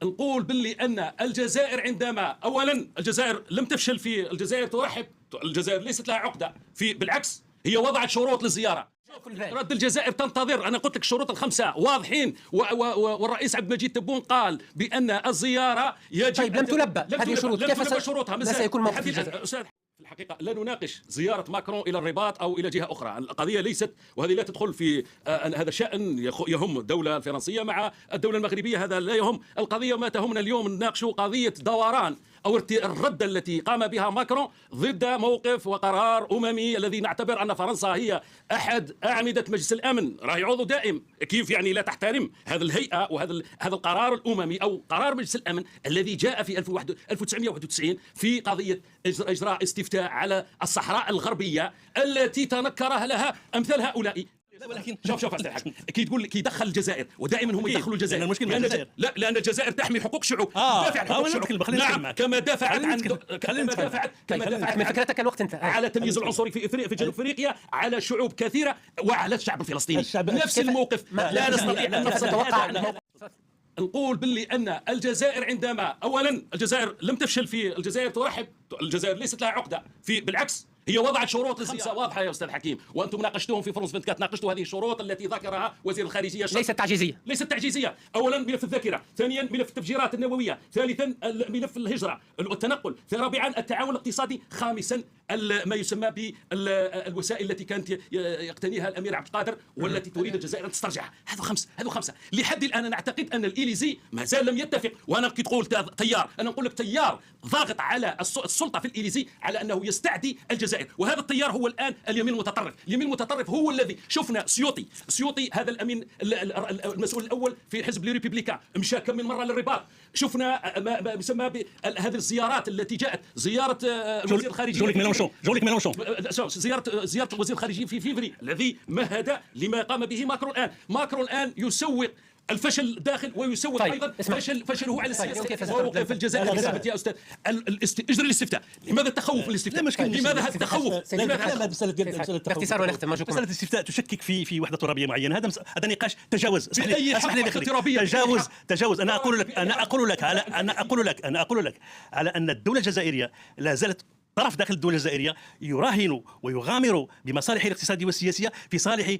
نقول باللي ان الجزائر عندما اولا الجزائر لم تفشل في الجزائر ترحب، الجزائر ليست لها عقده في، بالعكس هي وضعت شروط للزياره. رد الجزائر تنتظر، انا قلت لك الشروط الخمسه واضحين، والرئيس عبد المجيد تبون قال بان الزياره يجب. طيب لم تلبى هذه الشروط، كيف شروطها؟ ما سيكون موقف الجزائر؟ في الحقيقة لا نناقش زيارة ماكرون إلى الرباط أو إلى جهة أخرى، القضية ليست، وهذه لا تدخل في هذا شأن يهم الدولة الفرنسية مع الدولة المغربية، هذا لا يهم القضية. ما تهمنا اليوم نناقش قضية دوران أو الرد التي قام بها ماكرون ضد موقف وقرار أممي الذي نعتبر أن فرنسا هي أحد أعمدة مجلس الأمن، راهي عضو دائم، كيف يعني لا تحترم هذه الهيئة وهذا القرار الأممي أو قرار مجلس الأمن الذي جاء في 1991 في قضية إجراء استفتاء على الصحراء الغربية التي تنكرها لها أمثال هؤلاء. ولكن شوف كي تقول كي يدخل الجزائر، ودائما هم يدخلوا الجزائر، المشكلة الجزائر. لا، لان الجزائر تحمي حقوق الشعوب، تدافع عن حقوق الشعوب. نعم، كما دافعت فكرتك الوقت انتهى على تمييز العنصري في جنوب افريقيا على شعوب كثيره وعلى الشعب الفلسطيني. نفس الموقف، لا نستطيع ان نتوقع. نقول باللي ان الجزائر عندما اولا الجزائر لم تفشل في، الجزائر ترحب، الجزائر ليست لها عقده في، بالعكس هي وضعت شروط للزيارة واضحه يا استاذ حكيم، وانتم ناقشتوهم في فرنسا 24، ناقشتوا هذه الشروط التي ذكرها وزير الخارجيه. ليست تعجيزيه. اولا ملف الذاكره، ثانيا ملف التفجيرات النوويه، ثالثا ملف الهجره والتنقل، رابعا التعاون الاقتصادي، خامسا ما يسمى بالوسائل التي كانت يقتنيها الامير عبد القادر والتي تريد الجزائر ان تسترجعها. هذو خمسه لحد الان نعتقد ان الإليزي ما زال لم يتفق. وانا كي تقول تيار، انا نقول لك تيار ضاغط على السلطه في الإليزي على انه يستعدي الجزائر، وهذا التيار هو الان اليمين المتطرف. اليمين المتطرف هو الذي شفنا سيوطي هذا الامين المسؤول الاول في حزب لي ريبوبليكا مشى كم من مره للرباط. شفنا ما يسمى بهذه الزيارات التي جاءت، زياره وزير الخارجيه جوليك ميلونشون زياره وزير الخارجيه في فيفري الذي مهد لما قام به ماكرون الان يسوق الفشل الداخل ويسوق ايضا فشل هو على السياسه. موقف الجزائر يا استاذ اجري الاستفتاء، لماذا التخوف الاستفتاء؟ لماذا هذا التخوف؟ باختصار ونختم. مسألة الاستفتاء تشكك في وحدة ترابية معينة، هذا نقاش تجاوز. تجاوز. أنا أقول لك على أن الدولة الجزائرية لا زالت طرف داخل الدولة الجزائرية يراهن ويغامر بمصالحه الاقتصادية والسياسية في صالح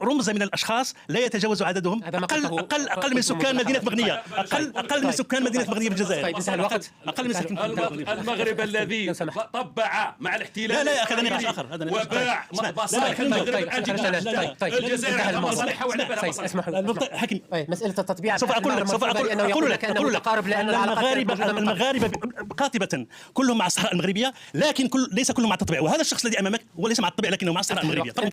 رمز من الاشخاص لا يتجاوز عددهم اقل من سكان مدينه مغنيه، اقل من سكان مدينه مغنيه في الجزائر. طيب انتهى الوقت. اقل من المغرب الذي طبع مع الاحتلال. لا هذا نقاش اخر. وباع مصالح المغرب عن الجزائر على مصالحها وعلى مصالحها. اسمحوا حكيم. مساله التطبيع سوف اقول لك المغاربه قاطبه كلهم مع الصحراء المغربيه، لكن ليس كلهم مع التطبيع، وهذا الشخص الذي امامك هو ليس مع التطبيع لكنه مع الصحراء المغربيه.